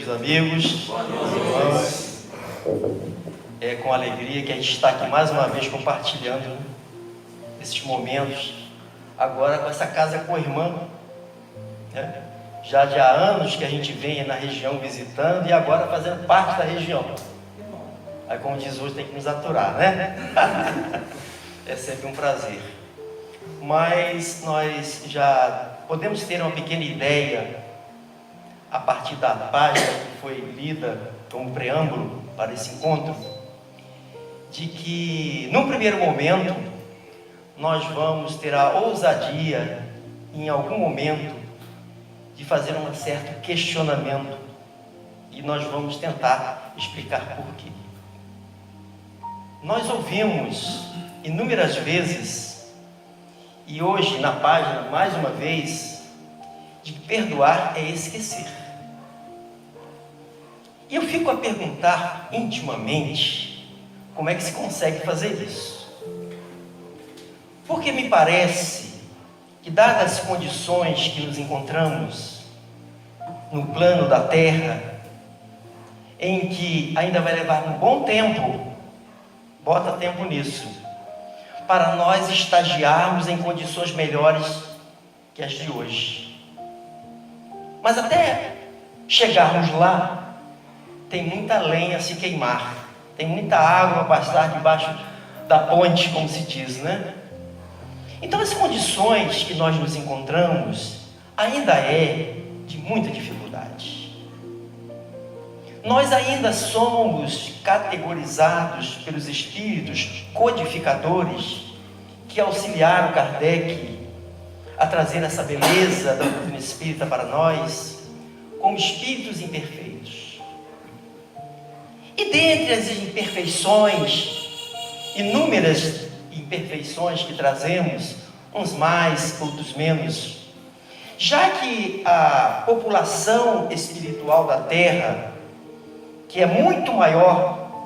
meus amigos. Irmãos. É com alegria que a gente está aqui mais uma vez compartilhando esses momentos, agora com essa casa com a irmã, né? Já há anos que a gente vem na região visitando e agora fazendo parte da região. Aí, como diz hoje, tem que nos aturar, né? É sempre um prazer. Mas nós já podemos ter uma pequena ideia, a partir da página que foi lida como preâmbulo para esse encontro, de que, num primeiro momento, nós vamos ter a ousadia, em algum momento, de fazer um certo questionamento, e nós vamos tentar explicar por quê. Nós ouvimos inúmeras vezes, e hoje na página, mais uma vez, de que perdoar é esquecer. E eu fico a perguntar intimamente, como é que se consegue fazer isso? Porque me parece que, dadas as condições que nos encontramos no plano da Terra, em que ainda vai levar um bom tempo, bota tempo nisso, para nós estagiarmos em condições melhores que as de hoje. Mas até chegarmos lá, tem muita lenha a se queimar, tem muita água a passar debaixo da ponte, como se diz, né? Então, as condições que nós nos encontramos ainda é de muita dificuldade. Nós ainda somos categorizados pelos espíritos codificadores que auxiliaram Kardec a trazer essa beleza da doutrina espírita para nós, como espíritos imperfeitos. E dentre as imperfeições, inúmeras imperfeições que trazemos, uns mais, outros menos, já que a população espiritual da Terra, que é muito maior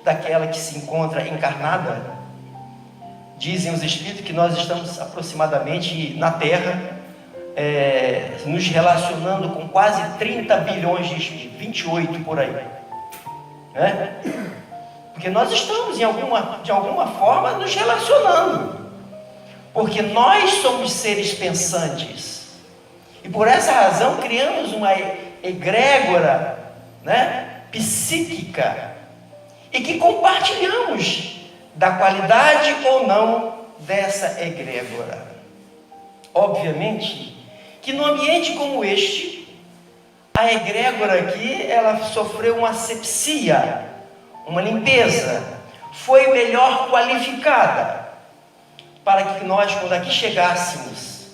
daquela que se encontra encarnada, dizem os espíritos que nós estamos aproximadamente na Terra, nos relacionando com quase 30 bilhões de espíritos, 28 por aí, né? Porque nós estamos de alguma forma nos relacionando, porque nós somos seres pensantes, e por essa razão criamos uma egrégora, né, psíquica, e que compartilhamos da qualidade ou não dessa egrégora. Obviamente que num ambiente como este, a egrégora aqui, ela sofreu uma asepsia, uma limpeza, foi melhor qualificada, para que nós, quando aqui chegássemos,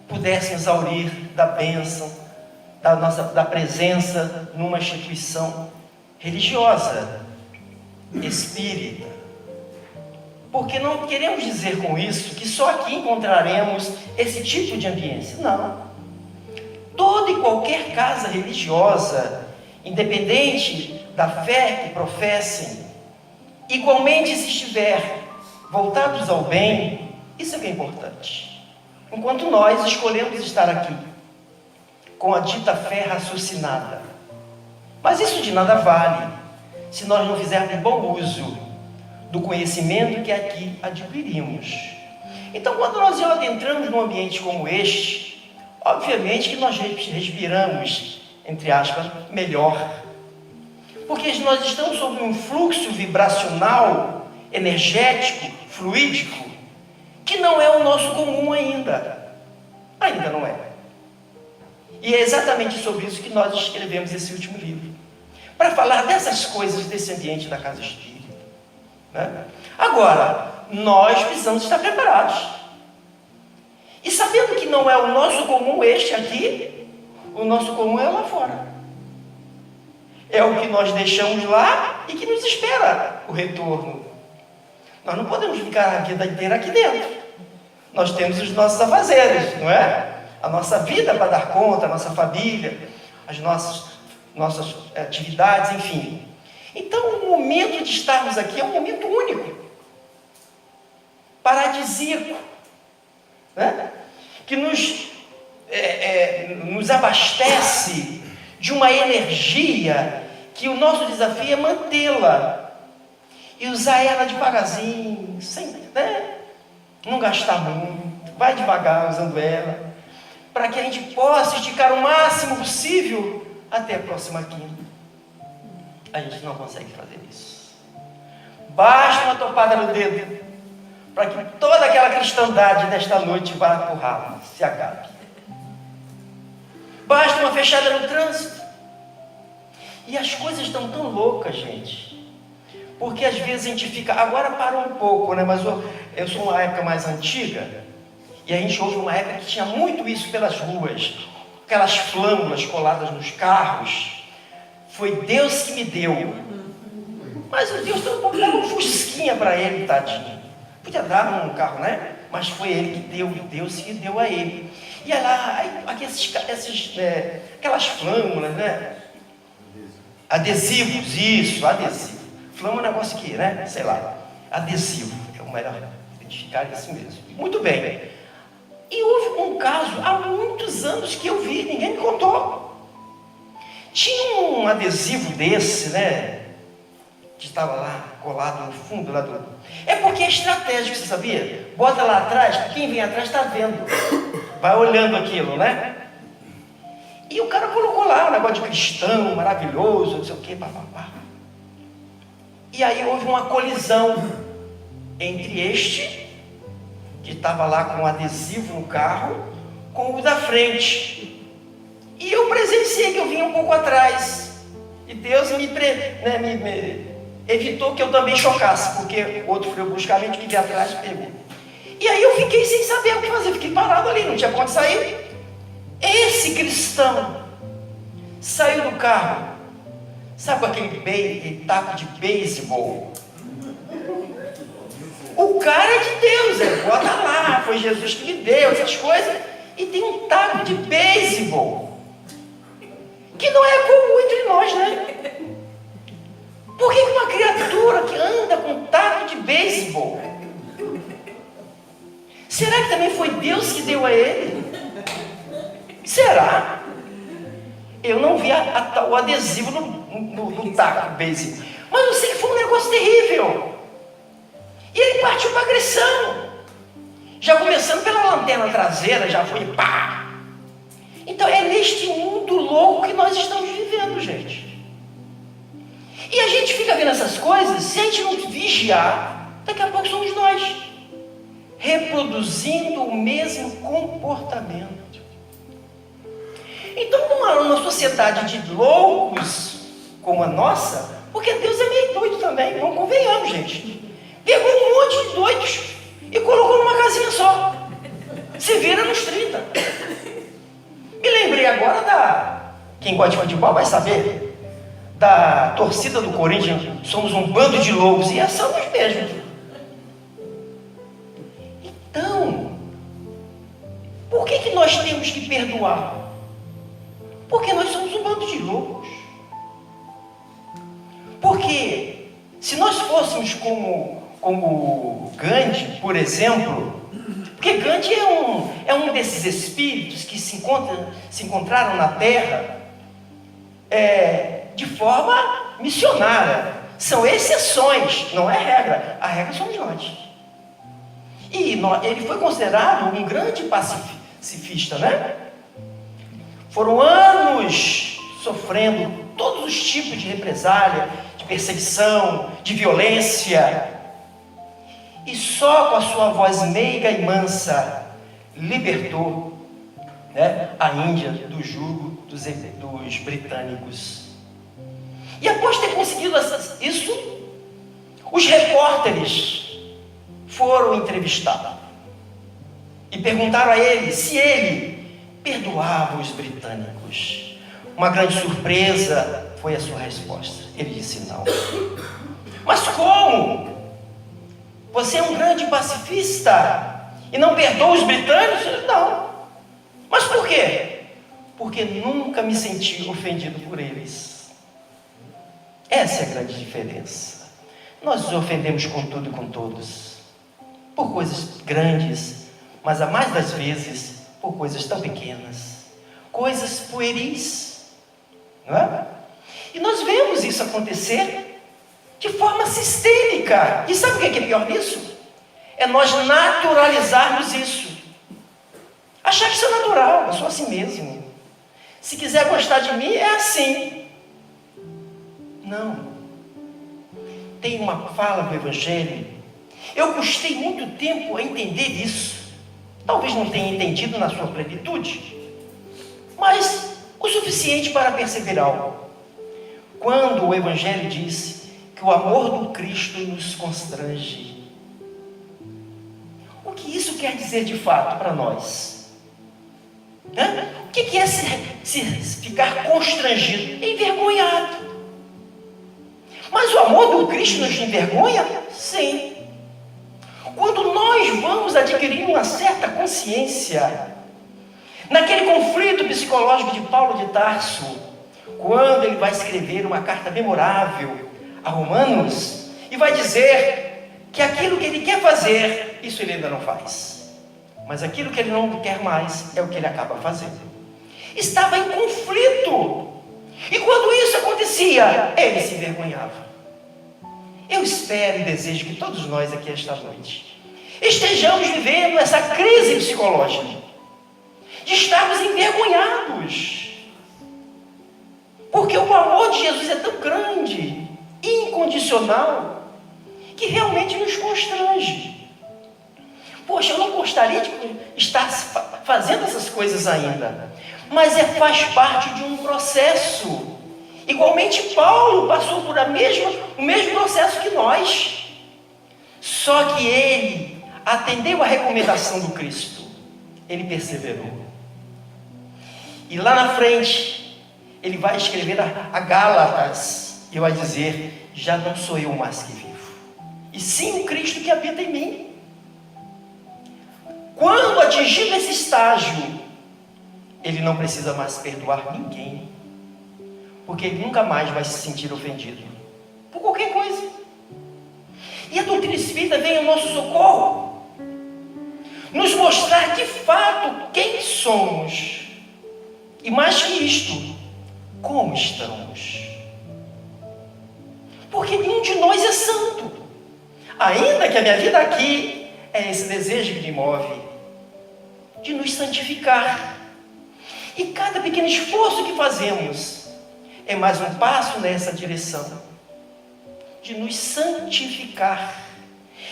pudéssemos aurir da bênção, da presença numa instituição religiosa, espírita. Porque não queremos dizer com isso que só aqui encontraremos esse tipo de ambiência. Não. Toda e qualquer casa religiosa, independente da fé que professem, igualmente, se estiver voltados ao bem, isso é que é importante. Enquanto nós escolhemos estar aqui com a dita fé raciocinada, mas isso de nada vale se nós não fizermos bom uso do conhecimento que aqui adquirimos. Então, quando nós adentramos num ambiente como este, obviamente que nós respiramos, entre aspas, melhor, porque nós estamos sob um fluxo vibracional, energético, fluídico, que não é o nosso comum ainda não é. E é exatamente sobre isso que nós escrevemos esse último livro, para falar dessas coisas, desse ambiente da casa espírita, né? Agora, nós precisamos estar preparados, e sabendo que não é o nosso comum este aqui, o nosso comum é lá fora, é o que nós deixamos lá e que nos espera o retorno. Nós não podemos ficar a vida inteira aqui dentro, nós temos os nossos afazeres, não é? A nossa vida para dar conta, a nossa família, as nossas atividades, enfim. Então, o momento de estarmos aqui é um momento único, paradisíaco, né? Que nos abastece de uma energia que o nosso desafio é mantê-la e usar ela devagarzinho, sem, né? Não gastar muito, vai devagar usando ela, para que a gente possa esticar o máximo possível até a próxima quinta. A gente não consegue fazer isso. Basta uma topada no dedo para que toda aquela cristandade desta noite vá pro ralo, se acabe. Basta uma fechada no trânsito. E as coisas estão tão loucas, gente, porque às vezes a gente fica, agora parou um pouco, né? Mas eu sou uma época mais antiga, e a gente houve uma época que tinha muito isso pelas ruas, aquelas flâmulas coladas nos carros. Foi Deus que me deu. Mas o Deus deu um fusquinha para ele, tadinho. Podia dar um carro, né? Mas foi ele que deu, Deus que deu a ele. E lá, aquelas flâmulas, né? Adesivos, isso, adesivo. Flâmula é um negócio aqui, né? Sei lá. Adesivo, é o melhor identificar isso mesmo. Muito bem. E houve um caso há muitos anos que eu vi, ninguém me contou. Tinha um adesivo desse, né? Que estava lá, colado no fundo lá do... É porque é estratégico, você sabia? Bota lá atrás, quem vem atrás está vendo. Vai olhando aquilo, né? E o cara colocou lá um negócio de cristão, maravilhoso, não sei o quê, papapá. E aí houve uma colisão entre este, que estava lá com um adesivo no carro, com o da frente. E eu presenciei que eu vinha um pouco atrás. E Deus me evitou que eu também chocasse, porque o outro foi bruscamente que veio atrás e pegou. E aí eu fiquei sem saber o que fazer, fiquei parado ali, não tinha como sair. Esse cristão saiu do carro, sabe, com aquele taco de beisebol. O cara é de Deus, bota lá, foi Jesus que me deu essas coisas, e tem um taco de beisebol, que não é comum entre nós, né? Por que uma criatura que anda com taco de beisebol? Será que também foi Deus que deu a ele? Será? Eu não vi o adesivo no taco beisebol, mas eu sei que foi um negócio terrível. E ele partiu para agressão, já começando pela lanterna traseira, já foi pá. Então é neste mundo louco que nós estamos vivendo, gente. E a gente fica vendo essas coisas, se a gente não vigiar, daqui a pouco somos nós, reproduzindo o mesmo comportamento. Então, numa sociedade de loucos como a nossa, porque Deus é meio doido também, não convenhamos, gente. Pegou um monte de doidos e colocou numa casinha só. Se vira nos 30. Me lembrei agora quem gosta de futebol vai saber, da torcida do Corinthians. Somos um bando de loucos, e somos mesmo. Então, por que nós temos que perdoar? Porque nós somos um bando de loucos. Porque se nós fôssemos como Gandhi, por exemplo, porque Gandhi é um desses espíritos que se encontraram na Terra de forma missionária. São exceções, não é regra. A regra somos nós. E ele foi considerado um grande pacifista, né? Foram anos sofrendo todos os tipos de represália, de perseguição, de violência. E só com a sua voz meiga e mansa libertou, né, a Índia do jugo dos britânicos. E após ter conseguido isso, os repórteres foram entrevistá-lo e perguntaram a ele se ele perdoava os britânicos. Uma grande surpresa foi a sua resposta. Ele disse não. Mas como? Você é um grande pacifista e não perdoa os britânicos? Não. Mas por quê? Porque nunca me senti ofendido por eles. Essa é a grande diferença. Nós nos ofendemos com tudo e com todos, por coisas grandes, mas a mais das vezes por coisas tão pequenas, coisas pueris. não é? E nós vemos isso acontecer de forma sistêmica. E sabe o que é pior nisso? É nós naturalizarmos isso. Achar que isso é natural, eu sou assim mesmo. Se quiser gostar de mim, é assim. Não. Tem uma fala do Evangelho. Eu custei muito tempo a entender isso. Talvez não tenha entendido na sua plenitude, mas o suficiente para perceber algo. Quando o Evangelho diz que o amor do Cristo nos constrange, o que isso quer dizer de fato para nós? O que é se ficar constrangido? Envergonhado. Mas o amor do Cristo nos envergonha? Sim. Quando nós vamos adquirir uma certa consciência, naquele conflito psicológico de Paulo de Tarso, quando ele vai escrever uma carta memorável a Romanos, e vai dizer que aquilo que ele quer fazer, isso ele ainda não faz, mas aquilo que ele não quer mais, é o que ele acaba fazendo. Estava em conflito, e quando isso acontecia, ele se envergonhava. Eu espero e desejo que todos nós aqui esta noite estejamos vivendo essa crise psicológica, de estarmos envergonhados, porque o amor de Jesus é tão grande, incondicional, que realmente nos constrange. Poxa, eu não gostaria de estar fazendo essas coisas ainda, mas faz parte de um processo. Igualmente Paulo passou por o mesmo processo que nós, só que ele atendeu a recomendação do Cristo, ele perseverou. E lá na frente, ele vai escrever a Gálatas, e vai dizer: já não sou eu mais que vivo, e sim o Cristo que habita em mim. Quando atingir esse estágio, ele não precisa mais perdoar ninguém, porque ele nunca mais vai se sentir ofendido por qualquer coisa. E a doutrina espírita vem ao nosso socorro, nos mostrar de fato quem somos, e mais que isto, como estamos. Porque nenhum de nós é santo, ainda que a minha vida aqui é esse desejo que me move, de nos santificar. E cada pequeno esforço que fazemos é mais um passo nessa direção, de nos santificar,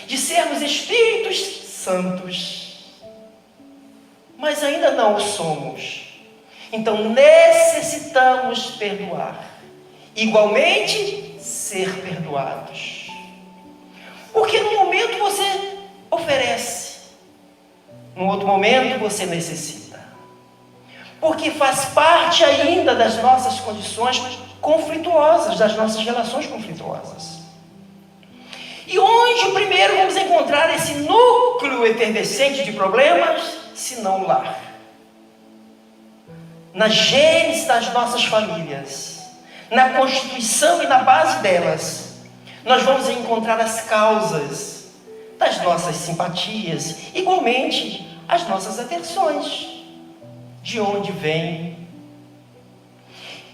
de sermos espíritos santos, mas ainda não o somos. Então necessitamos perdoar, igualmente ser perdoados, porque num momento você oferece, num outro momento você necessita, porque faz parte ainda das nossas condições conflituosas, das nossas relações conflituosas. E onde primeiro vamos encontrar esse núcleo efervescente de problemas, se não o lar? Na gênese das nossas famílias, na constituição e na base delas, nós vamos encontrar as causas das nossas simpatias, igualmente as nossas aversões. De onde vem?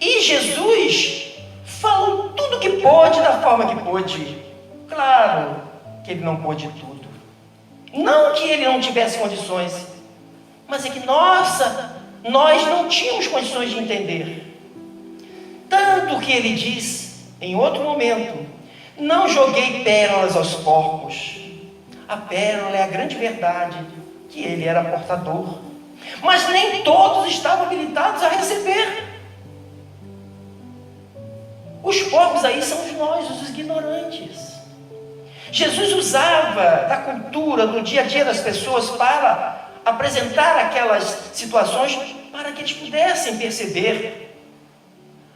E Jesus falou tudo que pôde, da forma que pôde. Claro que ele não pôde tudo, não que ele não tivesse condições, mas é que nós não tínhamos condições de entender. Tanto que ele diz em outro momento: não joguei pérolas aos porcos. A pérola é a grande verdade, que ele era portador, mas nem todos estavam habilitados a receber. Os porcos aí são nós, os ignorantes. Jesus usava da cultura, do dia a dia das pessoas, para apresentar aquelas situações, para que eles pudessem perceber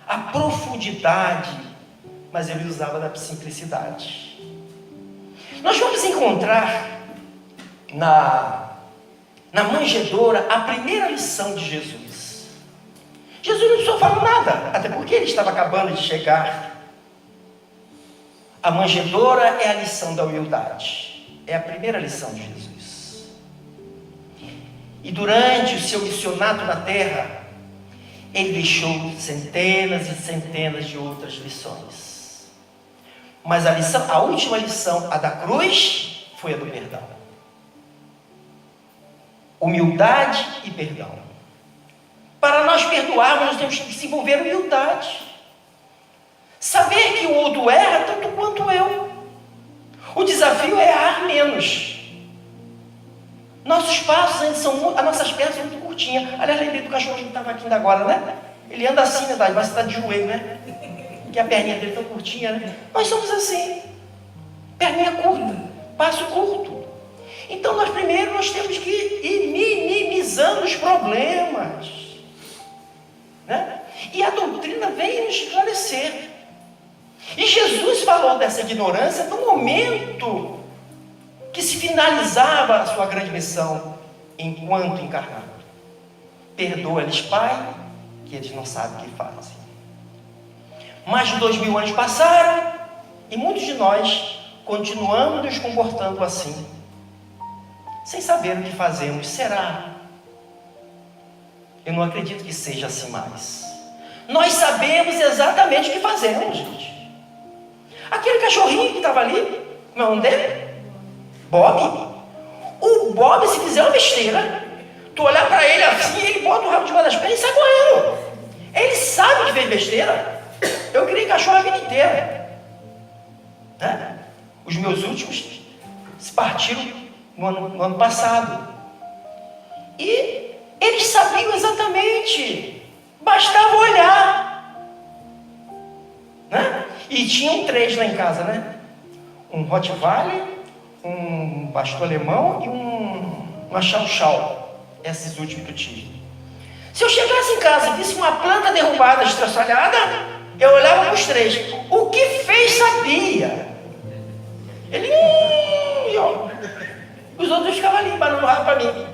a profundidade, mas ele usava da simplicidade. Nós vamos encontrar na manjedoura a primeira lição de Jesus. Jesus não precisou falar nada, até porque ele estava acabando de chegar. A manjedoura é a lição da humildade, é a primeira lição de Jesus. E durante o seu missionato na terra, ele deixou centenas e centenas de outras lições. Mas a última lição, a da cruz, foi a do perdão. Humildade e perdão. Para nós perdoarmos, nós temos que desenvolver humildade. Saber que o outro erra tanto quanto eu. O desafio é errar menos. Nossos passos ainda as nossas pernas são muito curtinhas. Aliás, lembrei do cachorro que estava aqui ainda agora, né? Ele anda assim, né? Mas está de joelho, né? Que a perninha dele tão curtinha, né? Nós somos assim. Perninha curta, passo curto. Então, nós temos que ir minimizando os problemas. Né? E a doutrina vem nos esclarecer. E Jesus falou dessa ignorância no momento que se finalizava a sua grande missão enquanto encarnado. Perdoa-lhes, Pai, que eles não sabem o que fazem. Mais de 2000 anos passaram e muitos de nós continuamos nos comportando assim, sem saber o que fazemos. Será? Eu não acredito que seja assim mais. Nós sabemos exatamente o que fazemos, gente. Aquele cachorrinho que estava ali, como é o nome dele? Bob. O Bob, se fizer uma besteira, tu olhar para ele assim, ele bota o rabo debaixo das pernas e sai correndo. Ele sabe que fez besteira. Eu criei cachorro a vida inteira. Né? Os meus últimos se partiram no ano passado. E eles sabiam exatamente. Bastava olhar. Né? E tinham 3 lá em casa, né? Um Rottweiler, um pastor alemão e uma Chow-Chow. Esses últimos que eu tive. Se eu chegasse em casa e visse uma planta derrubada, estraçalhada, eu olhava para os 3. O que fez sabia. Ele... ó. Os outros ficavam ali, banando o rabo para mim.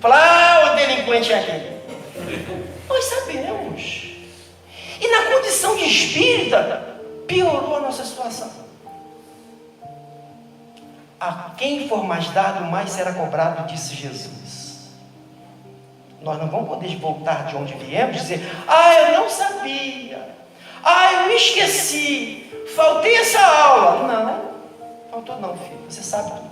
Falaram, o delinquente é aquele. Nós sabemos. E na condição de espírita, piorou a nossa situação. A quem for mais dado, mais será cobrado, disse Jesus. Nós não vamos poder voltar de onde viemos e dizer, eu não sabia, eu me esqueci, faltei essa aula. Não, faltou não, filho, você sabe tudo.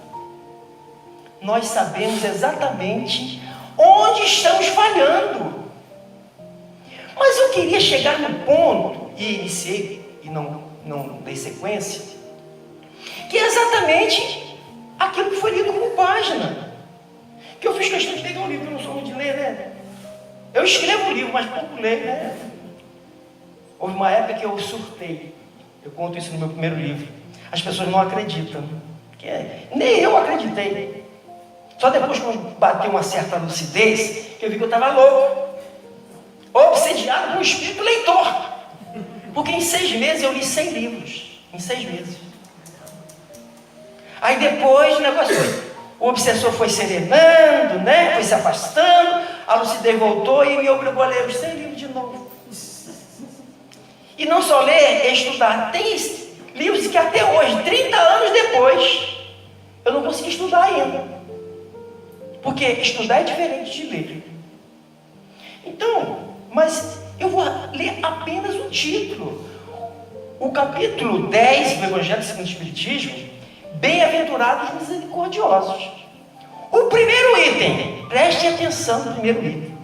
Nós sabemos exatamente onde estamos falhando. Mas eu queria chegar no ponto, e iniciei, e não dei sequência, que é exatamente aquilo que foi lido como página. Que eu fiz questão de pegar um livro, eu não sou muito de ler, né? Eu escrevo um livro, mas pouco leio, né? Houve uma época que eu surtei. Eu conto isso no meu primeiro livro. As pessoas não acreditam. Nem eu acreditei. Só depois que eu bateu uma certa lucidez, que eu vi que eu estava louco. Obsediado com o espírito leitor. Porque em 6 meses eu li 100 livros. Em 6 meses. Aí depois o negócio foi... O obsessor foi serenando, né? Foi se afastando. A lucidez voltou e me obrigou a ler os 100 livros de novo. E não só ler, é estudar. Tem livros que até hoje, 30 anos depois, eu não consegui estudar ainda. Porque estudar é diferente de ler. Então, mas eu vou ler apenas o título. O capítulo 10 do Evangelho segundo o Espiritismo, Bem-aventurados os misericordiosos. O primeiro item, preste atenção no primeiro item.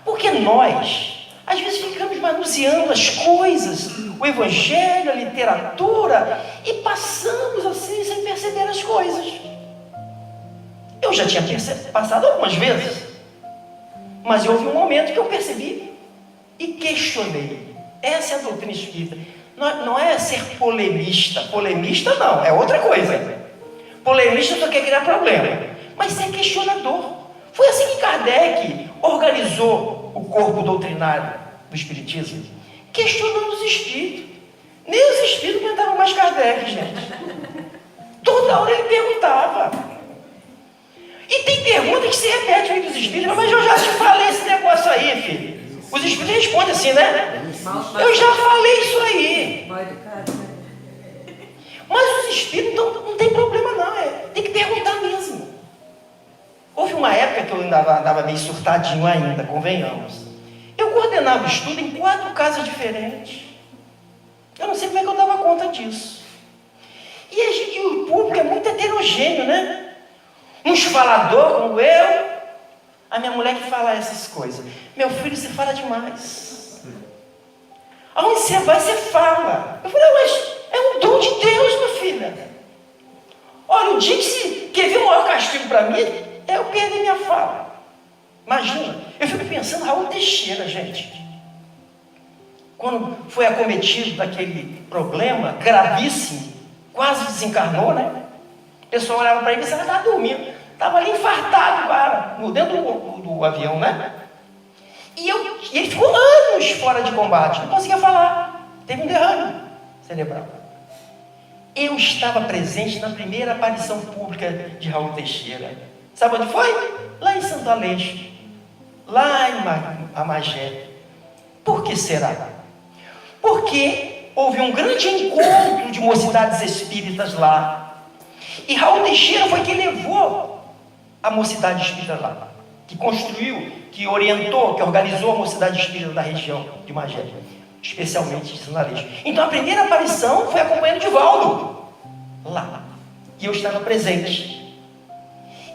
Porque nós, às vezes, ficamos manuseando as coisas, o Evangelho, a literatura, e passamos assim, sem perceber as coisas. Eu já tinha passado algumas vezes, mas houve um momento que eu percebi e questionei. Essa é a doutrina espírita. Não é ser polemista. Polemista não, é outra coisa. Polemista só quer criar problema. Mas ser questionador. Foi assim que Kardec organizou o corpo doutrinário do Espiritismo, questionando os espíritos. Nem os espíritos aguentavam mais Kardec, gente. Toda hora ele perguntava. E tem pergunta que se repete aí dos espíritos. Mas eu já te falei esse negócio aí, filho. Os espíritos respondem assim, né? Eu já falei isso aí. Mas os espíritos não tem problema não, tem que perguntar mesmo. Houve uma época que eu andava meio surtadinho ainda, convenhamos. Eu coordenava o estudo em 4 casas diferentes. Eu não sei como é que eu dava conta disso. E o público é muito heterogêneo, né? Uns falador como eu, a minha mulher que fala essas coisas. Meu filho, você fala demais. Aonde você vai, você fala. Eu falei, mas é um dom de Deus, minha filha. Olha, o dia que vir o maior castigo para mim, é eu perder minha fala. Imagina, eu fico pensando, Raul Teixeira, gente. Quando foi acometido daquele problema gravíssimo, quase desencarnou, né? O pessoal olhava para ele e pensava, estava dormindo. Estava ali infartado, cara, dentro do avião, né? E ele ficou anos fora de combate, não conseguia falar. Teve um derrame cerebral. Eu estava presente na primeira aparição pública de Raul Teixeira. Sabe onde foi? Lá em Santo Aleixo. Lá em Magé. Por que será? Porque houve um grande encontro de mocidades espíritas lá. E Raul Teixeira foi quem levou a mocidade espírita lá. Que construiu, que orientou, que organizou a mocidade espírita da região de Magé. Especialmente de Santo Aleixo. Então a primeira aparição foi acompanhando de Valdo. Lá. E eu estava presente.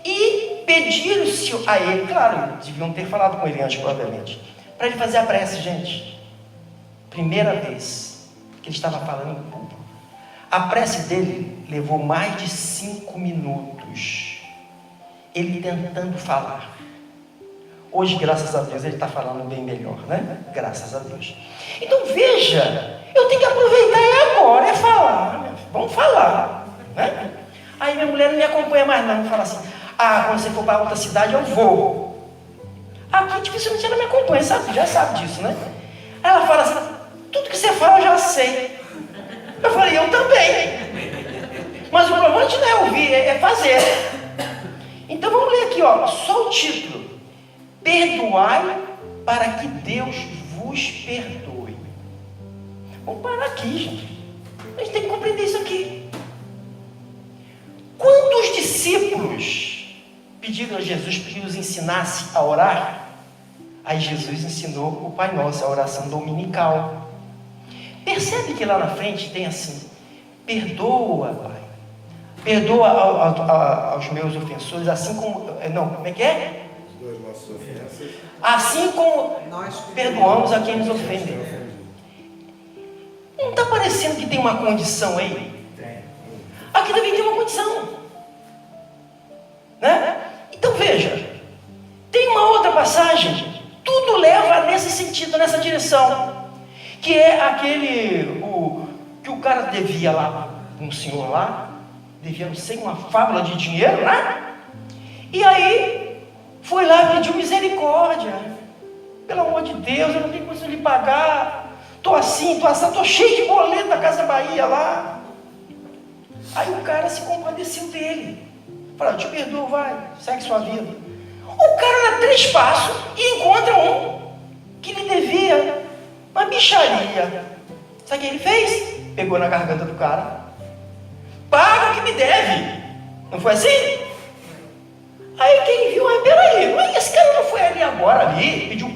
E pediram-se a ele, claro, deviam ter falado com ele antes, provavelmente, para ele fazer a prece, gente. Primeira vez que ele estava falando em público. A prece dele levou mais de 5 minutos. Ele tentando falar. Hoje, graças a Deus, ele está falando bem melhor, né? Graças a Deus. Então, veja, eu tenho que aproveitar agora, é falar. Vamos falar, né? Aí minha mulher não me acompanha mais não, fala assim, quando você for para outra cidade, eu vou. Aqui, dificilmente ela me acompanha, sabe? Já sabe disso, né? Aí ela fala assim, tudo que você fala eu já sei. Eu falei, eu também. Mas o problema não é ouvir, é fazer. Então vamos ler aqui, ó, só o título. Perdoai para que Deus vos perdoe. Vamos parar aqui, gente. A gente tem que compreender isso aqui. Quantos discípulos pediram a Jesus que os ensinasse a orar? Aí Jesus ensinou o Pai Nosso, a oração dominical. Percebe que lá na frente tem assim, perdoa, Pai. Perdoa aos meus ofensores, assim como... Não, como é que é? Assim como nós perdoamos a quem nos ofende. Não está parecendo que tem uma condição aí? Aqui também tem uma condição, né? Então veja, tem uma outra passagem, tudo leva nesse sentido, nessa direção, que é aquele que o cara devia lá, um senhor lá, devia, não sei, uma fábula de dinheiro, né? E aí foi lá, pediu misericórdia. Pelo amor de Deus, eu não tenho condição de pagar. Estou assim, estou cheio de boleto da Casa Bahia lá. Aí o cara se compadeceu dele. Falou, eu te perdoo, vai, segue sua vida. O cara dá 3 passos e encontra um que lhe devia uma bicharia. Sabe o que ele fez? Pegou na garganta do cara. Paga o que me deve. Não foi assim? Aí quem viu, peraí, mas esse cara não foi ali agora, ali, pediu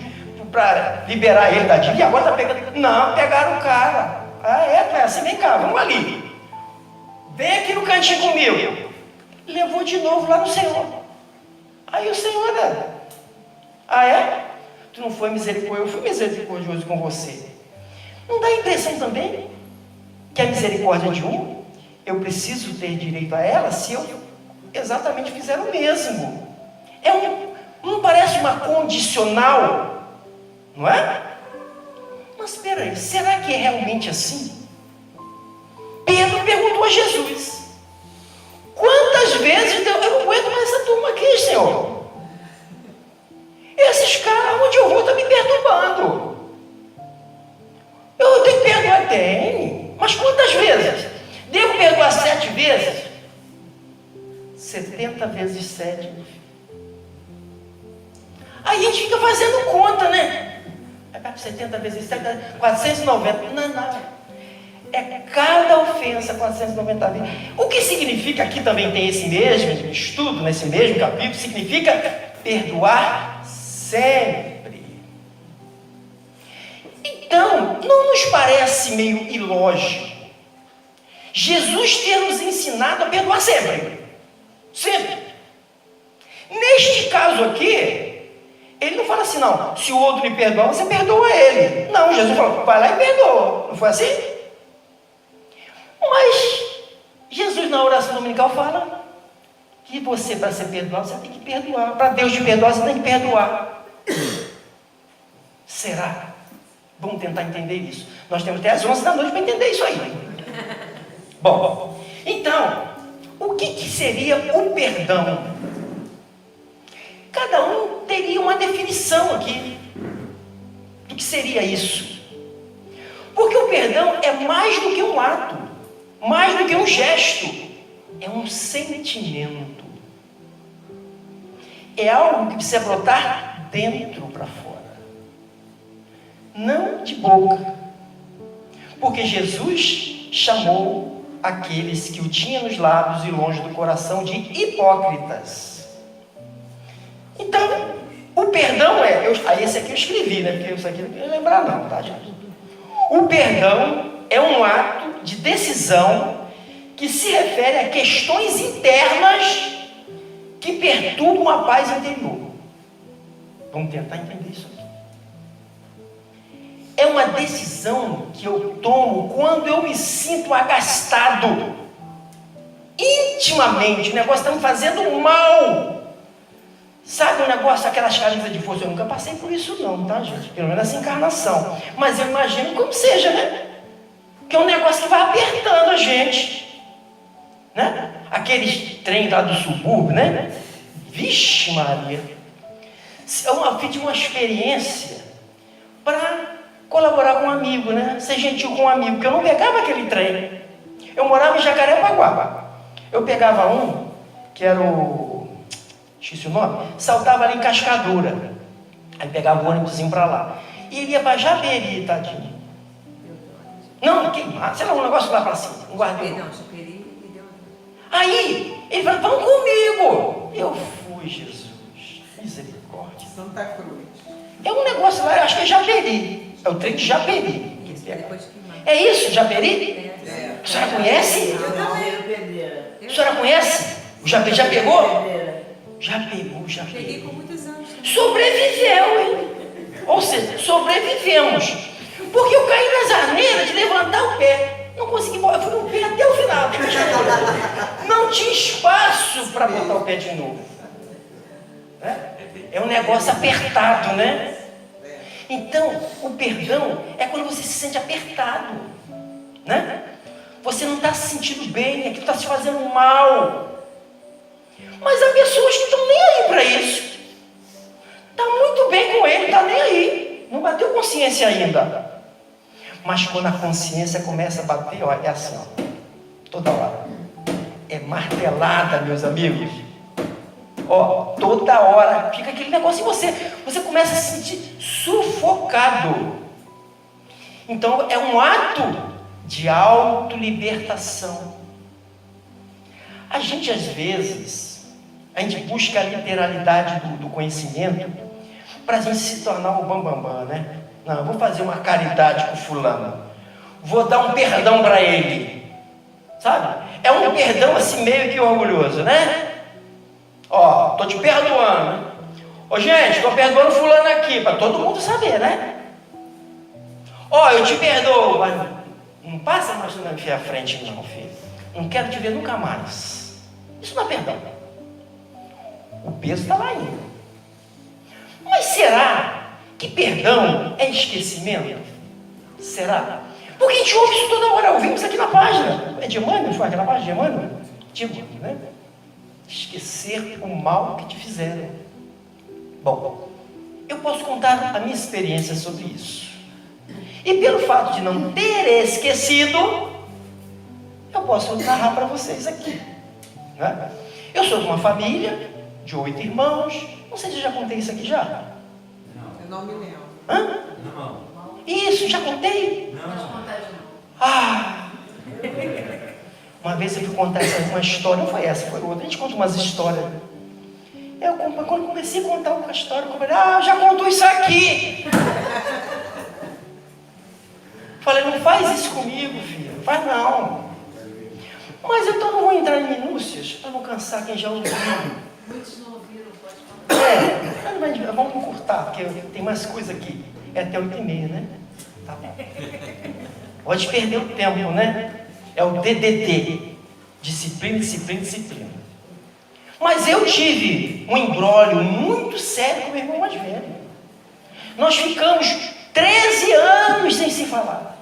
para liberar ele da dívida, e agora está pegando. Não, pegaram o cara. É assim, vem cá, vamos ali. Vem aqui no cantinho comigo. Levou de novo lá no Senhor. Aí o Senhor, tu não foi misericordioso, eu fui misericordioso com você. Não dá a impressão também que a misericórdia de um, eu preciso ter direito a ela se eu exatamente fizer o mesmo. Não parece uma condicional, não é? Mas espera aí, será que é realmente assim? Pedro perguntou a Jesus, quantas vezes eu não aguento mais essa turma aqui, Senhor? Esses caras, onde eu vou, estão me perturbando. Eu tenho que perdoar, tem, mas quantas vezes? Devo perdoar 7 vezes? 70 vezes 7, meu filho. Aí a gente fica fazendo conta, né? 70 vezes 7, 490. Não. É cada ofensa 490 vezes. O que significa, aqui também tem esse mesmo estudo, nesse mesmo capítulo, significa perdoar sempre. Então, não nos parece meio ilógico Jesus ter nos ensinado a perdoar sempre? Sempre. Neste caso aqui, ele não fala assim, não, se o outro lhe perdoa, você perdoa ele. Não, Jesus falou, vai lá e perdoa. Não foi assim? Mas Jesus na oração dominical fala que você, para ser perdoado, você tem que perdoar. Para Deus te perdoar, você tem que perdoar. Será? Vamos tentar entender isso. Nós temos até as 11 da noite para entender isso aí. Bom, então, o que seria o perdão? Cada um teria uma definição aqui do que seria isso. Porque o perdão é mais do que um ato, mais do que um gesto, é um sentimento. É algo que precisa brotar dentro para fora, não de boca. Porque Jesus chamou aqueles que o tinham nos lábios e longe do coração de hipócritas. Então, o perdão esse aqui eu escrevi, né? Porque isso aqui não queria lembrar não, tá, gente? O perdão é um ato de decisão que se refere a questões internas que perturbam a paz interior. Vamos tentar entender isso aqui. É uma decisão que eu tomo quando eu me sinto agastado. Intimamente, o negócio está me fazendo mal. Sabe o negócio, aquelas camisas de força? Eu nunca passei por isso não, tá, gente? Pelo menos essa encarnação. Mas eu imagino como seja, né? Que é um negócio que vai apertando a gente. Né? Aqueles trem lá do subúrbio, né? Vixe Maria. Eu tive uma experiência para colaborar com um amigo, né? Ser gentil com um amigo, porque eu não pegava aquele trem. Eu morava em Jacarepaguá. Eu pegava um, que era esqueci o nome, saltava ali em Cascadura. Aí pegava o ônibusinho para lá. E ele ia para Japeri, tadinho. Não, queimado, sei lá, um negócio lá para cima, um guarda-chuva. Aí, ele falou, vamos comigo. Eu fui, Jesus. Misericórdia. Santa Cruz. É um negócio lá, eu acho que é Japeri. É o trem de Japeri. É isso, Japeri? É. A senhora conhece? Eu também. A senhora conhece? O Japeri já pegou? Já pegou, já Peguei pegou. por muitos anos. Sobreviveu, hein? Ou seja, sobrevivemos. Porque eu caí nas arneiras de levantar o pé. Não consegui, eu fui no pé até o final. Não tinha espaço para botar o pé de novo. É um negócio apertado, né? Então, o perdão é quando você se sente apertado, né? Você não está se sentindo bem, aquilo está se fazendo mal. Mas há pessoas que estão nem aí para isso. Está muito bem com ele, está nem aí. Não bateu consciência ainda. Mas quando a consciência começa a bater, ó, é assim, ó, toda hora. É martelada, meus amigos. Ó, toda hora fica aquele negócio em você. Você começa a se sentir sufocado. Então é um ato de autolibertação. A gente às vezes, a gente busca a literalidade do conhecimento para a gente se tornar o bambambam, né? Não, eu vou fazer uma caridade com fulano. Vou dar um perdão para ele. Sabe? É um perdão assim meio que orgulhoso, né? Ó, tô te perdoando. Ô gente, tô perdoando fulano aqui, para todo mundo saber, né? Ó, eu te perdoo, mas não passa mais na minha frente não, filho. Não quero te ver nunca mais. Isso não é perdão. O peso está lá ainda. Mas será que perdão é esquecimento? Será? Porque a gente ouve isso toda hora, ouvimos aqui na página. É de Emmanuel, foi aquela página de Emmanuel? De Emmanuel, né? Esquecer o mal que te fizeram. Bom, eu posso contar a minha experiência sobre isso. E pelo fato de não ter esquecido, eu posso narrar para vocês aqui, né? Eu sou de uma família de 8 irmãos. Não sei se eu já contei isso aqui já. Eu não me lembro. Hã? Não. Isso, já contei? Não. Ah! Uma vez eu fui contar uma história, não foi essa, foi outra. A gente conta umas histórias. Quando comecei a contar uma história, eu falei, já contou isso aqui. não faz isso comigo, filho. Faz não. Mas então não vou entrar em minúcias para não cansar quem já ouviu. Muitos não ouviram, pode falar. Vamos encurtar, porque tem mais coisa aqui. É até 8h30, né? Tá bom. Pode perder o tempo, né? É o DDD. Disciplina, disciplina, disciplina. Mas eu tive um imbróglio muito sério com o meu irmão mais velho. Nós ficamos 13 anos sem se falar.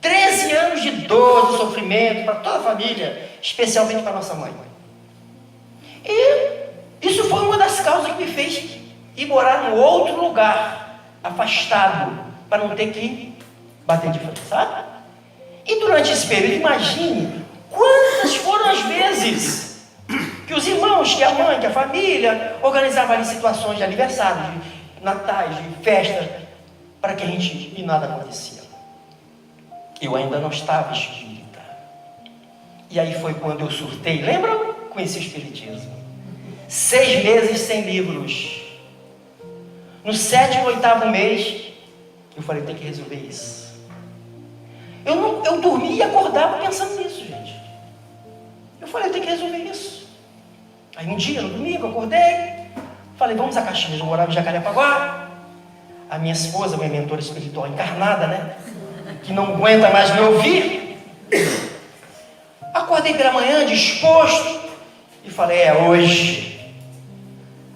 13 anos de dor, de sofrimento para toda a família, especialmente para nossa mãe. E isso foi uma das causas que me fez ir morar no outro lugar, afastado, para não ter que bater de frente, sabe? E durante esse período, imagine quantas foram as vezes que os irmãos, que a mãe, que a família organizavam ali situações de aniversários, de natais, de festas, para que a gente, e nada acontecia. Eu ainda não estava espírita. E aí foi quando eu surtei, lembram? Conheci o espiritismo. 6 meses sem livros. No 7º, 8º mês, eu falei, tem que resolver isso. Eu dormia e acordava pensando nisso, gente. Eu falei, tem que resolver isso. Aí um dia, no domingo, eu acordei, falei, vamos a Caxias. Eu morava em Jacarepaguá. A minha esposa, minha mentora espiritual encarnada, né? Que não aguenta mais me ouvir. Acordei pela manhã, disposto, e falei, é hoje.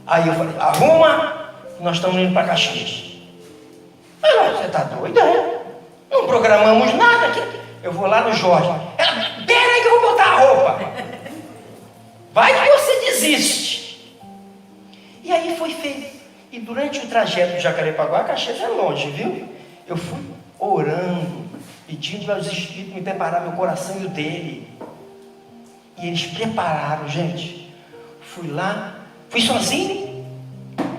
Aí eu falei, arruma, nós estamos indo para Caxias. Ela, você está doida, é? Não programamos nada aqui. Eu vou lá no Jorge. Ela, pera aí que eu vou botar a roupa. Vai que você desiste. E aí foi feito. E durante o trajeto de Jacarepaguá, Caxias é longe, viu? Eu fui orando, pedindo aos espíritos me preparar meu coração e o dele. E eles prepararam, gente. Fui lá, fui sozinho,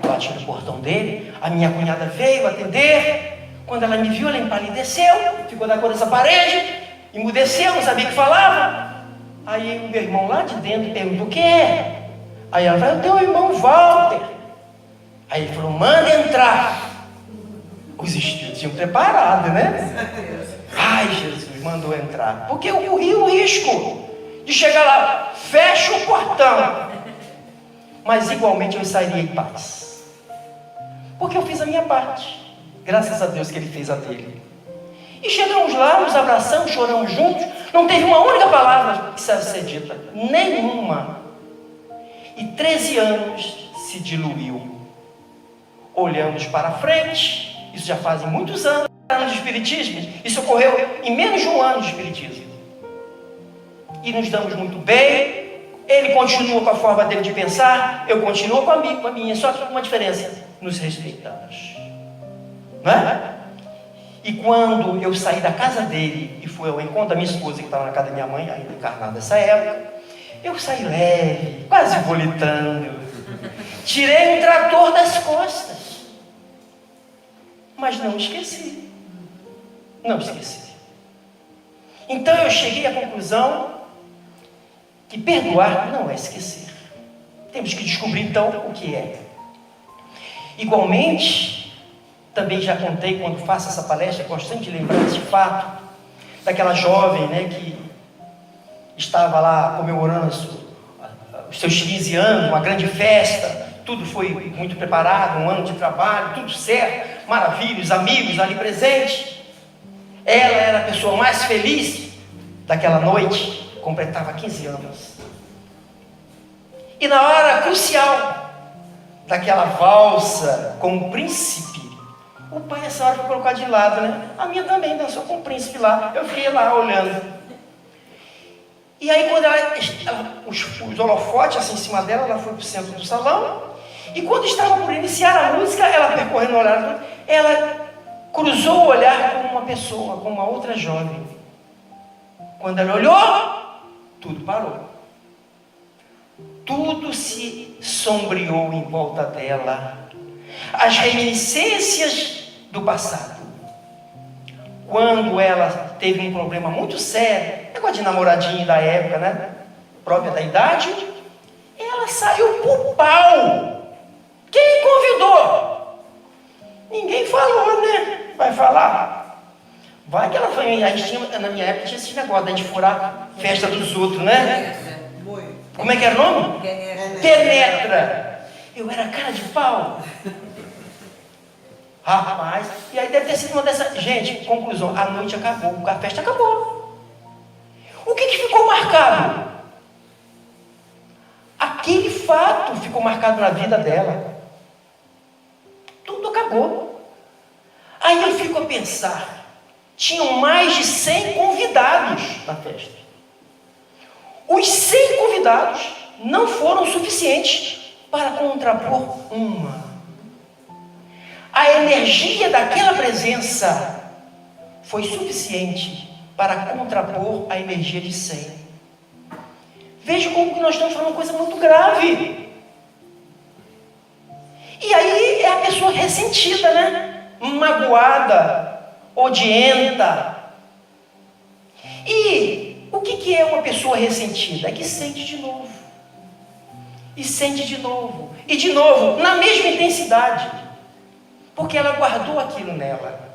bati no portão dele, a minha cunhada veio atender. Quando ela me viu, ela empalideceu, ficou da cor dessa parede, emudeceu, não sabia o que falava. Aí o meu irmão lá de dentro perguntou, o que é? Aí ela falou, é o teu irmão Walter. Aí ele falou, manda entrar. Os espíritos tinham preparado, né? Ai, Jesus, mandou entrar. Porque eu corri o risco de chegar lá, fecha o portão. Mas igualmente eu sairia em paz. Porque eu fiz a minha parte. Graças a Deus que ele fez a dele. E chegamos lá, nos abraçamos, choramos juntos. Não teve uma única palavra que precisava ser dita. Nenhuma. E 13 anos se diluiu. Olhamos para frente. Isso já fazem muitos anos de espiritismo. Isso ocorreu em menos de um ano de espiritismo. E nos damos muito bem. Ele continua com a forma dele de pensar. Eu continuo com a minha. Só que uma diferença. Nos respeitamos. Não é? E quando eu saí da casa dele e fui ao encontro da minha esposa, que estava na casa da minha mãe, ainda encarnada nessa época, eu saí leve, quase volitando. Tirei um trator das costas. Mas não esqueci. Não esqueci. Então eu cheguei à conclusão que perdoar não é esquecer. Temos que descobrir então o que é. Igualmente, também já contei quando faço essa palestra, gosto sempre de lembrar desse fato, daquela jovem, né, que estava lá comemorando os seus 15 anos, uma grande festa, tudo foi muito preparado, um ano de trabalho, tudo certo, maravilha, os amigos ali presentes. Ela era a pessoa mais feliz daquela noite, completava 15 anos. E na hora crucial daquela valsa com o príncipe, o pai essa hora foi colocar de lado, né? A minha também dançou com o príncipe lá, eu fiquei lá olhando. E aí quando os holofotes assim em cima dela, ela foi para o centro do salão. E quando estava por iniciar a música, ela percorrendo o olhar, ela cruzou o olhar com uma pessoa, com uma outra jovem. Quando ela olhou, tudo parou. Tudo se sombreou em volta dela. As reminiscências do passado. Quando ela teve um problema muito sério, negócio de namoradinho da época, né? Própria da idade, ela saiu pro pau. Quem convidou? Ninguém falou, né? Vai falar. Vai que ela foi. A gente tinha, na minha época tinha esse negócio da gente furar festa dos outros, né? Como é que era o nome? Penetra. Eu era cara de pau. Rapaz, e aí deve ter sido uma dessas. Gente, conclusão, a noite acabou, a festa acabou. O que ficou marcado? Aquele fato ficou marcado na vida dela. Tudo acabou. Aí eu fico a pensar, tinham mais de 100 convidados na festa. Os 100 convidados não foram suficientes para contrapor uma. A energia daquela presença foi suficiente para contrapor a energia de 100. Veja como que nós estamos falando uma coisa muito grave. E aí é a pessoa ressentida, né? Magoada, odienta. E o que é uma pessoa ressentida? É que sente de novo. E sente de novo. E de novo, na mesma intensidade. Porque ela guardou aquilo nela.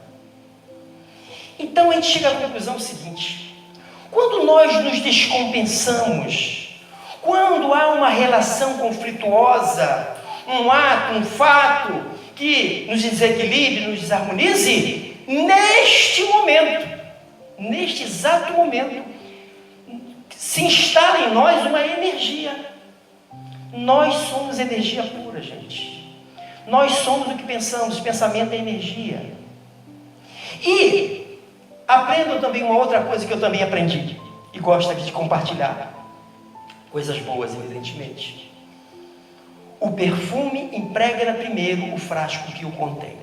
Então a gente chega à conclusão seguinte: quando nós nos descompensamos, quando há uma relação conflituosa, um ato, um fato que nos desequilibre, nos desarmonize, neste momento, neste exato momento, se instala em nós uma energia. Nós somos energia pura, gente. Nós somos o que pensamos, pensamento é energia. E aprendo também uma outra coisa que eu também aprendi, e gosto aqui de compartilhar. Coisas boas, evidentemente. O perfume impregna primeiro o frasco que o contém.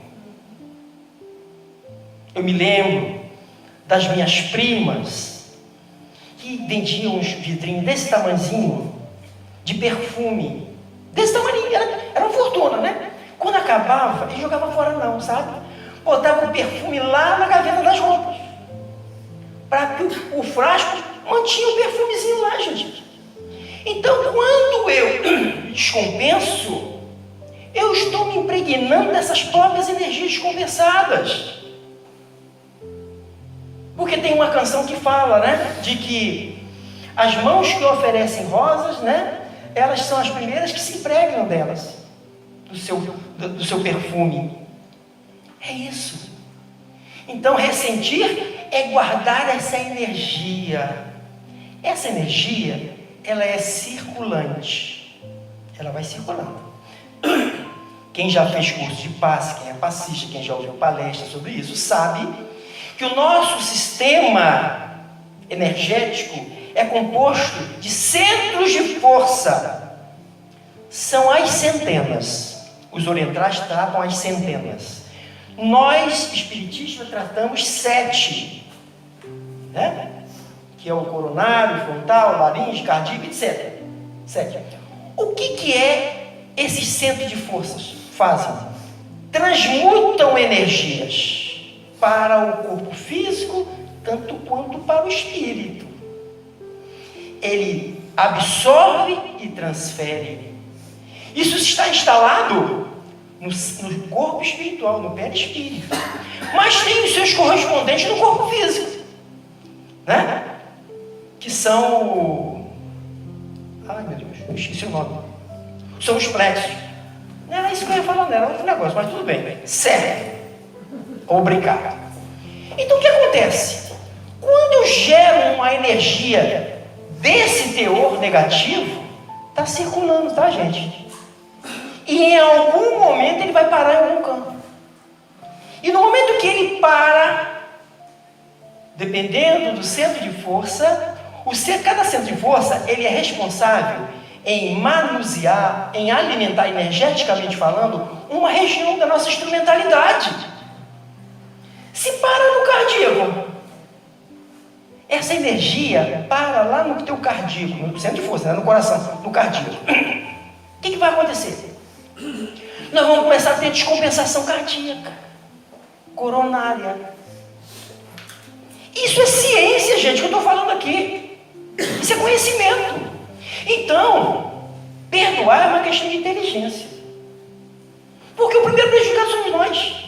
Eu me lembro das minhas primas que vendiam uns vidrinhos desse tamanhozinho de perfume. Desse tamanho, era uma fortuna, né? Quando acabava, ele jogava fora não, sabe? Botava o perfume lá na gaveta das roupas. Para que o frasco mantinha o perfumezinho lá, gente. Então, quando eu descompenso, eu estou me impregnando dessas próprias energias descompensadas. Porque tem uma canção que fala, né? De que as mãos que oferecem rosas, né? Elas são as primeiras que se impregnam delas. Do seu perfume. É isso. Então, ressentir é guardar essa energia. Essa energia, ela é circulante. Ela vai circulando. Quem já fez curso de passe, quem é passista, quem já ouviu palestra sobre isso, sabe que o nosso sistema energético é composto de centros de força. São as centenas. Os orientais tratam as centenas. Nós, espiritistas, tratamos 7. Né? Que é o coronário, frontal, laringe, cardíaco, etc. 7. O que é esses centros de forças? Fazem? Transmutam energias para o corpo físico, tanto quanto para o espírito. Ele absorve e transfere. Isso está instalado no corpo espiritual, no perispírito. Mas tem os seus correspondentes no corpo físico, né? Que são... Ai, meu Deus, eu esqueci o nome. São os plexos. Não era isso que eu ia falar, não era outro negócio, mas tudo bem. Serve. Ou brincar. Então, o que acontece? Quando eu gero uma energia desse teor negativo, está circulando, tá, gente? E em algum momento ele vai parar em algum canto. E no momento que ele para, dependendo do centro de força, cada centro de força, ele é responsável em manusear, em alimentar energeticamente falando, uma região da nossa instrumentalidade. Se para no cardíaco, essa energia para lá no teu cardíaco, no centro de força, né? No coração, no cardíaco. O que vai acontecer? Nós vamos começar a ter descompensação cardíaca, coronária. Isso é ciência, gente, que eu estou falando aqui. Isso é conhecimento. Então, perdoar é uma questão de inteligência. Porque o primeiro prejudicado somos nós.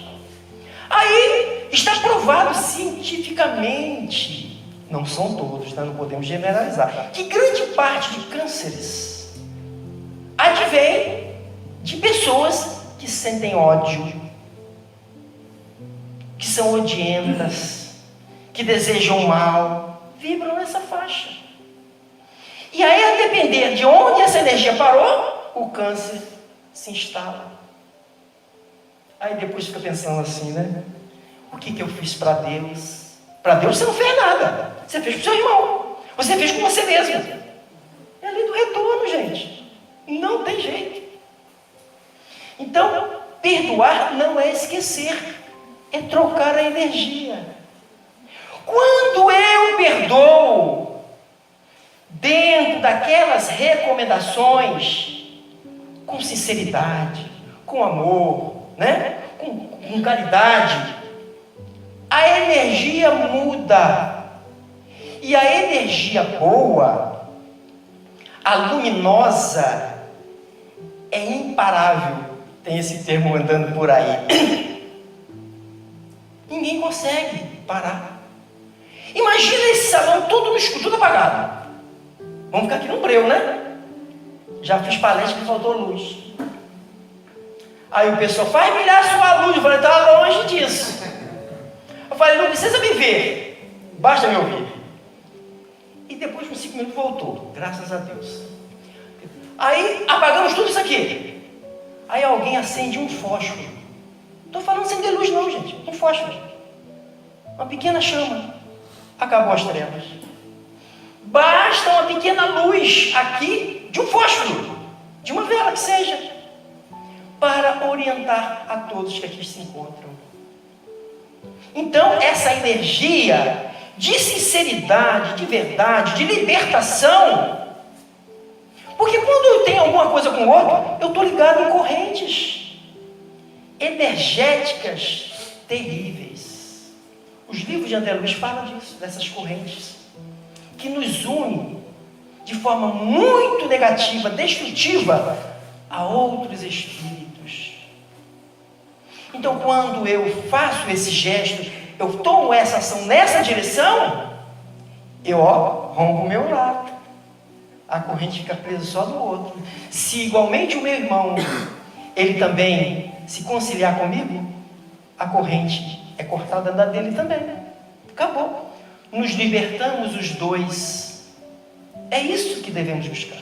Aí, Está provado cientificamente, não são todos, tá? Não podemos generalizar, que grande parte de cânceres advém de pessoas que sentem ódio, que são odientas, que desejam mal, vibram nessa faixa. E aí, a depender de onde essa energia parou, o câncer se instala. Aí depois fica pensando assim, né? O que eu fiz para Deus? Para Deus você não fez nada. Você fez para o seu irmão. Você fez com você mesmo. É a lei do retorno, gente. Não tem jeito. Então, perdoar não é esquecer, é trocar a energia. Quando eu perdoo, dentro daquelas recomendações, com sinceridade, com amor, né? com caridade, a energia muda. E a energia boa, a luminosa, é imparável. Tem esse termo andando por aí. Ninguém consegue parar. Imagina esse salão todo no escuro, tudo apagado. Vamos ficar aqui no breu, né? Já fiz palestra que faltou luz. Aí o pessoal, faz brilhar sua luz. Eu falei, está longe disso. Eu falei, não precisa me ver, basta me ouvir. E depois de uns 5 minutos voltou, graças a Deus. Aí apagamos tudo isso aqui. Aí alguém acende um fósforo. Não estou falando sem ter luz não, gente. Um fósforo. Uma pequena chama. Acabou as trevas. Basta uma pequena luz aqui de um fósforo, de uma vela que seja, para orientar a todos que aqui se encontram. Então, essa energia de sinceridade, de verdade, de libertação, porque quando eu tenho alguma coisa com o outro, eu estou ligado em correntes energéticas terríveis. Os livros de André Luiz falam disso, dessas correntes, que nos unem de forma muito negativa, destrutiva, a outros espíritos. Então, quando eu faço esse gesto, eu tomo essa ação nessa direção, eu rompo o meu lado. A corrente fica presa só do outro. Se igualmente o meu irmão, ele também se conciliar comigo, a corrente é cortada da dele também. Acabou. Nos libertamos os dois. É isso que devemos buscar.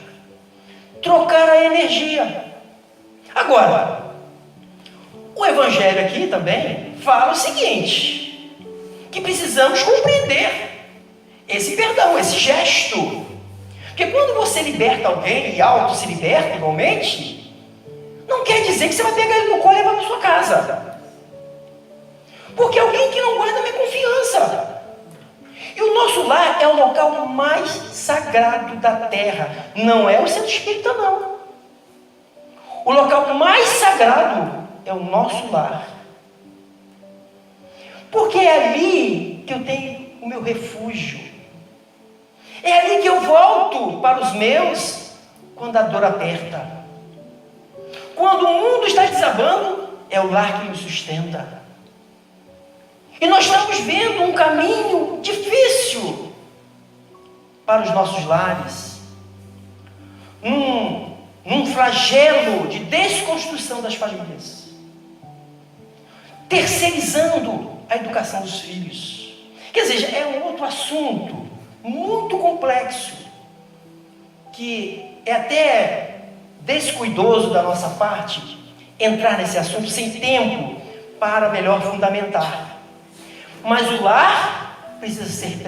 Trocar a energia. Agora, o Evangelho aqui também fala o seguinte, que precisamos compreender esse perdão, esse gesto. Porque quando você liberta alguém e auto se liberta igualmente, não quer dizer que você vai pegar ele no colo e levar para sua casa. Porque alguém que não guarda a minha confiança. E o nosso lar é o local mais sagrado da terra. Não é o centro espírita, não. O local mais sagrado é o nosso lar. Porque é ali que eu tenho o meu refúgio. É ali que eu volto para os meus quando a dor aperta. Quando o mundo está desabando, é o lar que nos sustenta. E nós estamos vendo um caminho difícil para os nossos lares. Um flagelo de desconstrução das famílias. Terceirizando a educação dos filhos. Quer dizer, é um outro assunto muito complexo, que é até descuidoso da nossa parte entrar nesse assunto sem tempo para melhor fundamentar. Mas o lar precisa ser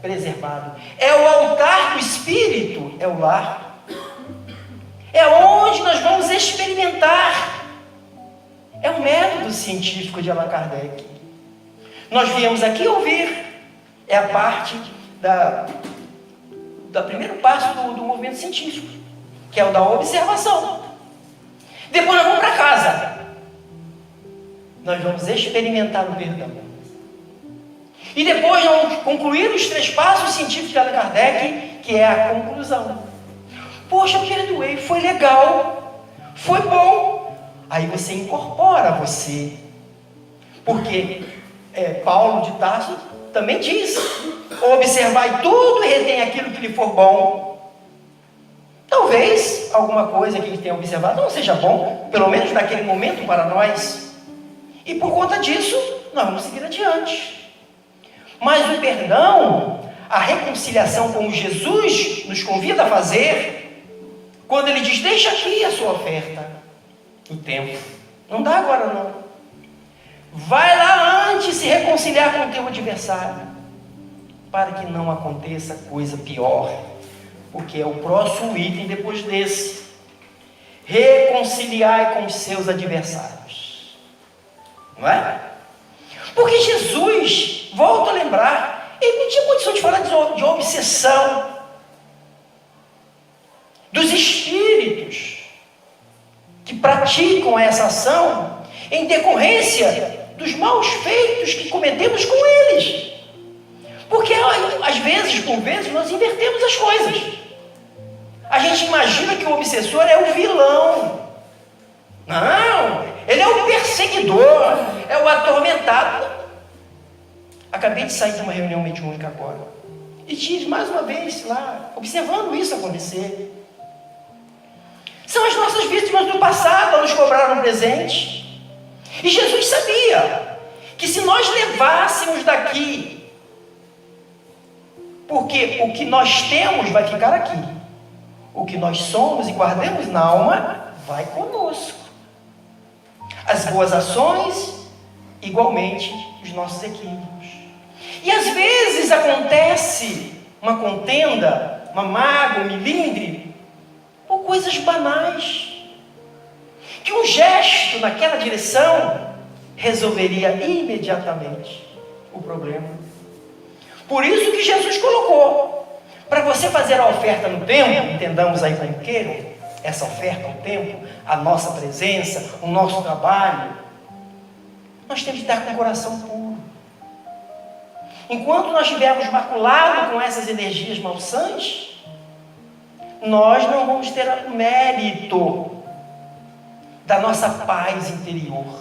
preservado. É o altar do espírito, é o lar. É onde nós vamos experimentar. É o método científico de Allan Kardec. Nós viemos aqui ouvir, é a parte da primeiro passo do movimento científico, que é o da observação. Depois nós vamos para casa. Nós vamos experimentar o perdão. E depois nós vamos concluir os 3 passos científicos de Allan Kardec, que é a conclusão. Poxa, perdoei, foi legal, foi bom. Aí você incorpora você. Porque Paulo de Tarso também diz: observai tudo e retém aquilo que lhe for bom. Talvez alguma coisa que a gente tenha observado não seja bom, pelo menos naquele momento para nós, e por conta disso nós vamos seguir adiante. Mas o perdão, a reconciliação com Jesus nos convida a fazer, quando ele diz: deixa aqui a sua oferta, o tempo, não dá agora não. Vai lá antes se reconciliar com o teu adversário, para que não aconteça coisa pior, porque é o próximo item depois desse: reconciliar com os seus adversários, não é? Porque Jesus, volto a lembrar, ele não tinha condição de falar de obsessão, dos espíritos que praticam essa ação em decorrência dos maus feitos que cometemos com eles. Porque às vezes, por vezes, nós invertemos as coisas. A gente imagina que o obsessor é o vilão. Não, ele é o perseguidor, é o atormentado. Acabei de sair de uma reunião mediúnica agora e tive mais uma vez lá, observando isso acontecer. São as nossas vítimas do passado a nos cobrar um presente. E Jesus sabia que se nós levássemos daqui, porque o que nós temos vai ficar aqui, o que nós somos e guardamos na alma vai conosco. As boas ações, igualmente os nossos equívocos. E às vezes acontece uma contenda, uma mágoa, um milindre, por coisas banais, que um gesto naquela direção resolveria imediatamente o problema. Por isso que Jesus colocou, para você fazer a oferta no templo, entendamos aí como queiram, essa oferta ao templo, a nossa presença, o nosso trabalho, nós temos que estar com o coração puro. Enquanto nós estivermos maculados com essas energias malsãs, nós não vamos ter o mérito da nossa paz interior.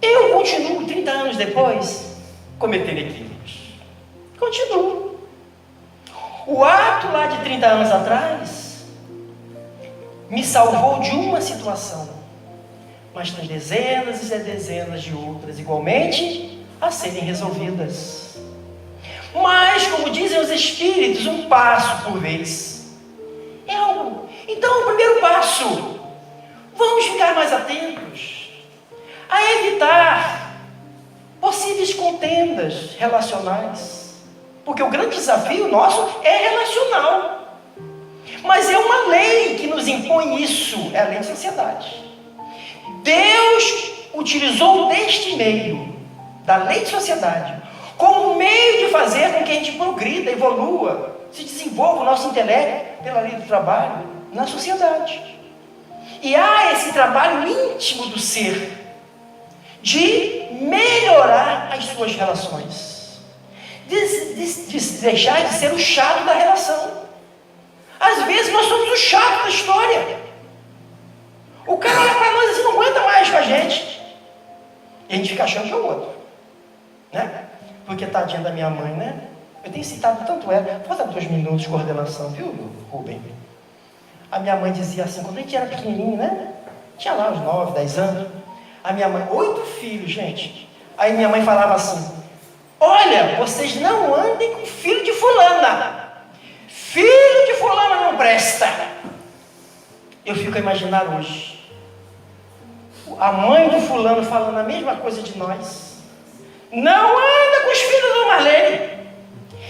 Eu continuo 30 anos depois cometendo equívocos. Continuo. O ato lá de 30 anos atrás me salvou de uma situação, mas tem dezenas e dezenas de outras igualmente a serem resolvidas. Mas, como dizem os espíritos, um passo por vez. Então, o primeiro passo, vamos ficar mais atentos a evitar possíveis contendas relacionais, porque o grande desafio nosso é relacional, mas é uma lei que nos impõe isso, é a lei de sociedade. Deus utilizou deste meio, da lei de sociedade, como meio de fazer com que a gente progrida, evolua, se desenvolva o nosso intelecto pela lei do trabalho na sociedade. E há esse trabalho íntimo do ser de melhorar as suas relações, de deixar de ser o chato da relação. Às vezes nós somos o chato da história. O cara olha para nós assim, não aguenta mais com a gente, e a gente fica achando que é o outro, né? Porque tadinha da minha mãe, né? Eu tenho citado tanto ela. Vou dar 2 minutos de coordenação, viu, Rubem? A minha mãe dizia assim, quando a gente era pequenininho, né? Tinha lá uns 9, 10 anos. A minha mãe, 8 filhos, gente. Aí minha mãe falava assim: olha, vocês não andem com filho de fulana. Filho de fulana não presta. Eu fico a imaginar hoje a mãe do fulano falando a mesma coisa de nós. Não anda com os filhos do Marlene.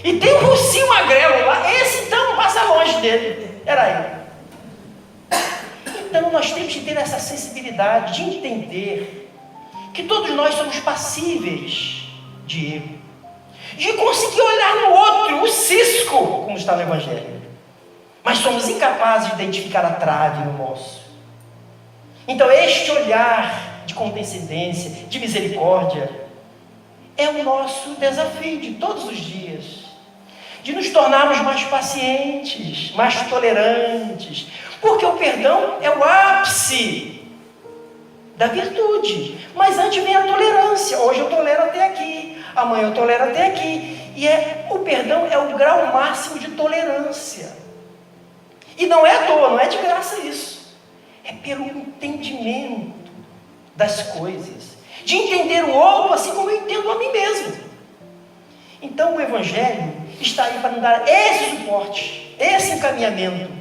E tem um Rocinho magrelo lá, esse então passa longe dele. Era ele. Então nós temos que ter essa sensibilidade de entender que todos nós somos passíveis de erro, de conseguir olhar no outro o cisco, como está no Evangelho, mas somos incapazes de identificar a trave no nosso. Então este olhar de condescendência, de misericórdia, é o nosso desafio de todos os dias, de nos tornarmos mais pacientes, mais tolerantes, porque o perdão é o ápice da virtude. Mas antes vem a tolerância. Hoje eu tolero até aqui, amanhã eu tolero até aqui. E o perdão é o grau máximo de tolerância. E não é à toa, não é de graça isso. É pelo entendimento das coisas. De entender o outro assim como eu entendo a mim mesmo. Então o Evangelho está aí para nos dar esse suporte, esse encaminhamento.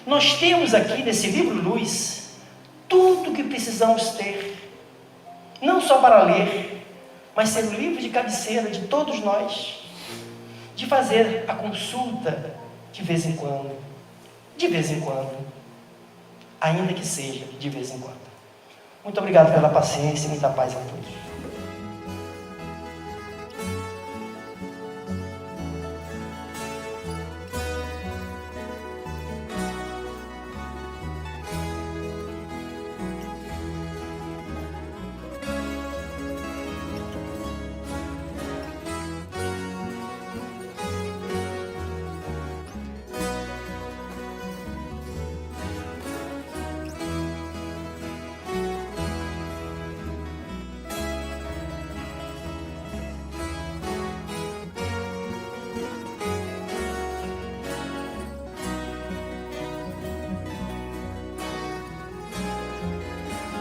Nós temos aqui nesse livro Luz tudo o que precisamos ter, não só para ler, mas ser o livro de cabeceira de todos nós, de fazer a consulta de vez em quando, ainda que seja de vez em quando. Muito obrigado pela paciência e muita paz a todos.